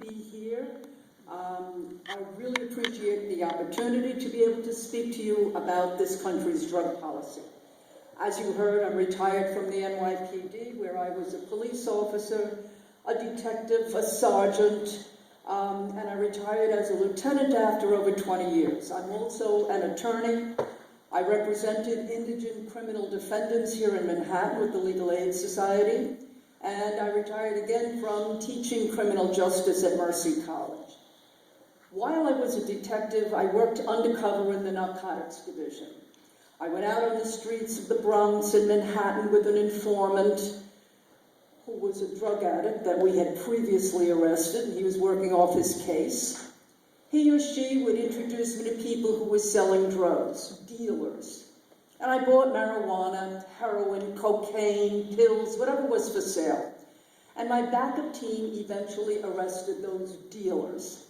be here. I really appreciate the opportunity to be able to speak to you about this country's drug policy. As you heard, I'm retired from the NYPD, where I was a police officer, a detective, a sergeant, and I retired as a lieutenant after over 20 years. I'm also an attorney. I represented indigent criminal defendants here in Manhattan with the Legal Aid Society, and I retired again from teaching criminal justice at Mercy College. While I was a detective, I worked undercover in the narcotics division. I went out on the streets of the Bronx in Manhattan with an informant who was a drug addict that we had previously arrested, and he was working off his case. He or she would introduce me to people who were selling drugs, dealers. And I bought marijuana, heroin, cocaine, pills, whatever was for sale. And my backup team eventually arrested those dealers.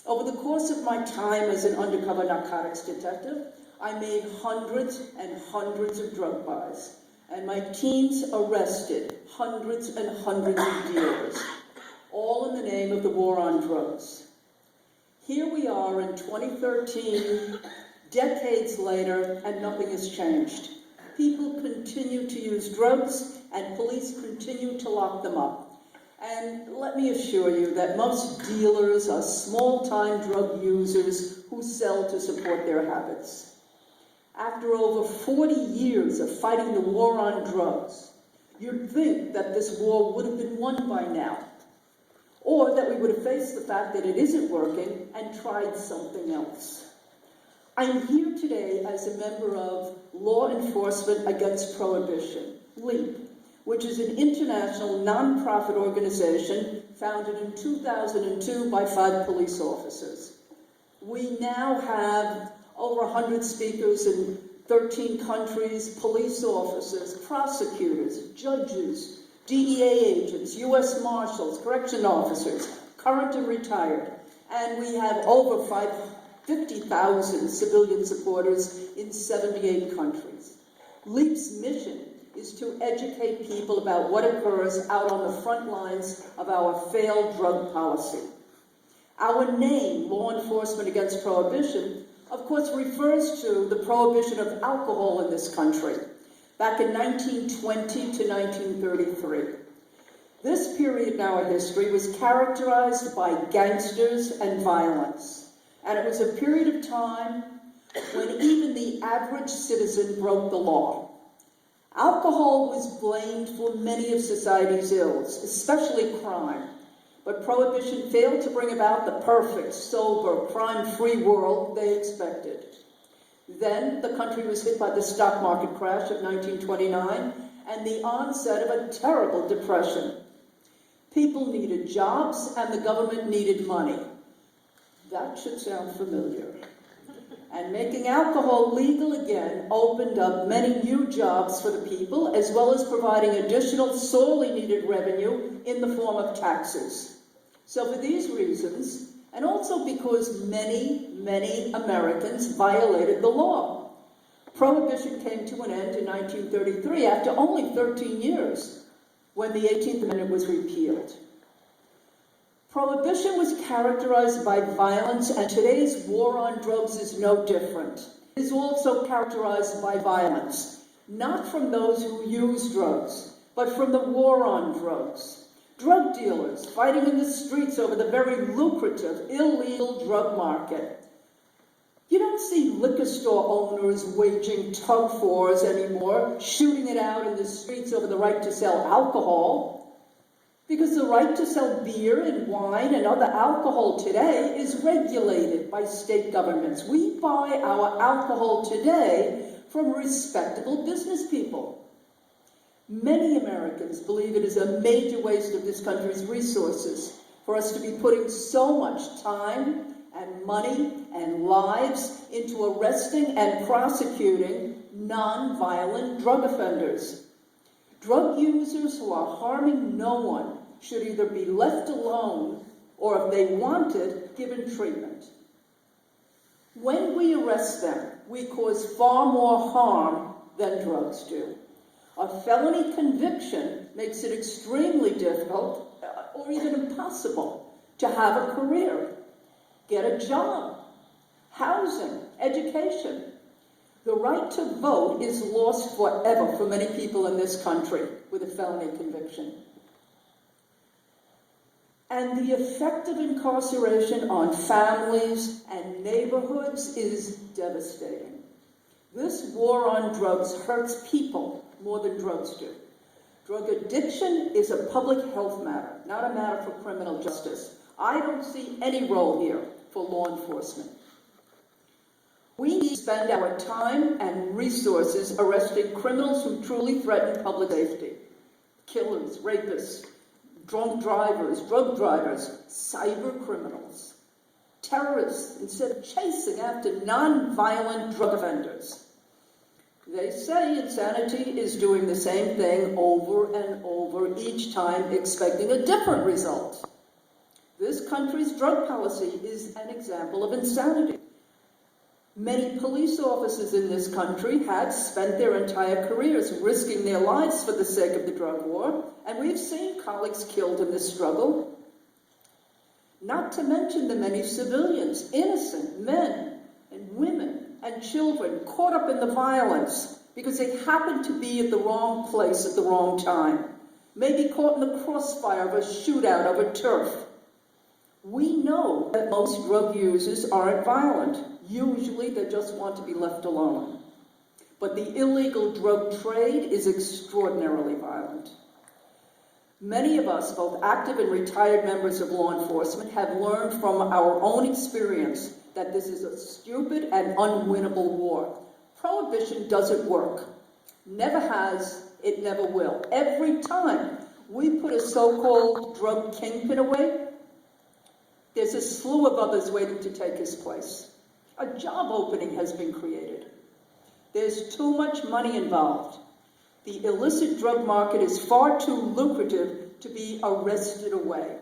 Over the course of my time as an undercover narcotics detective, I made hundreds and hundreds of drug buys. And my teams arrested hundreds and hundreds of dealers, all in the name of the war on drugs. Here we are in 2013, decades later, and nothing has changed. People continue to use drugs, and police continue to lock them up. And let me assure you that most dealers are small-time drug users who sell to support their habits. After over 40 years of fighting the war on drugs, you'd think that this war would have been won by now, or that we would have faced the fact that it isn't working and tried something else. I'm here today as a member of Law Enforcement Against Prohibition, LEAP, which is an international nonprofit organization founded in 2002 by 5 police officers. We now have over 100 speakers in 13 countries, police officers, prosecutors, judges, DEA agents, U.S. Marshals, correction officers, current and retired, and we have over 50,000 civilian supporters in 78 countries. LEAP's mission is to educate people about what occurs out on the front lines of our failed drug policy. Our name, Law Enforcement Against Prohibition, of course refers to the prohibition of alcohol in this country, back in 1920 to 1933. This period in our history was characterized by gangsters and violence, and it was a period of time when even the average citizen broke the law. Alcohol was blamed for many of society's ills, especially crime, but Prohibition failed to bring about the perfect, sober, crime-free world they expected. Then the country was hit by the stock market crash of 1929 and the onset of a terrible depression. People needed jobs and the government needed money. That should sound familiar. And making alcohol legal again opened up many new jobs for the people, as well as providing additional sorely needed revenue in the form of taxes. So for these reasons, and also because many, many Americans violated the law, Prohibition came to an end in 1933 after only 13 years, when the 18th Amendment was repealed. Prohibition was characterized by violence, and today's war on drugs is no different. It is also characterized by violence, not from those who use drugs, but from the war on drugs. Drug dealers fighting in the streets over the very lucrative, illegal drug market. You don't see liquor store owners waging tug-of-wars anymore, shooting it out in the streets over the right to sell alcohol. Because the right to sell beer and wine and other alcohol today is regulated by state governments. We buy our alcohol today from respectable business people. Many Americans believe it is a major waste of this country's resources for us to be putting so much time and money and lives into arresting and prosecuting non-violent drug offenders. Drug users who are harming no one should either be left alone or, if they wanted, given treatment. When we arrest them, we cause far more harm than drugs do. A felony conviction makes it extremely difficult, or even impossible, to have a career, get a job, housing, education. The right to vote is lost forever for many people in this country with a felony conviction. And the effect of incarceration on families and neighborhoods is devastating. This war on drugs hurts people more than drugs do. Drug addiction is a public health matter, not a matter for criminal justice. I don't see any role here for law enforcement. We need to spend our time and resources arresting criminals who truly threaten public safety. Killers, rapists, drunk drivers, drug drivers, cyber criminals, terrorists, instead of chasing after non-violent drug offenders. They say insanity is doing the same thing over and over, each time expecting a different result. This country's drug policy is an example of insanity. Many police officers in this country had spent their entire careers risking their lives for the sake of the drug war, and we've seen colleagues killed in this struggle. Not to mention the many civilians, innocent men and women and children caught up in the violence because they happened to be at the wrong place at the wrong time, maybe caught in the crossfire of a shootout over turf. We know that most drug users aren't violent. Usually they just want to be left alone. But the illegal drug trade is extraordinarily violent. Many of us, both active and retired members of law enforcement, have learned from our own experience that this is a stupid and unwinnable war. Prohibition doesn't work. Never has, it never will. Every time we put a so-called drug kingpin away, there's a slew of others waiting to take his place. A job opening has been created. There's too much money involved. The illicit drug market is far too lucrative to be arrested away.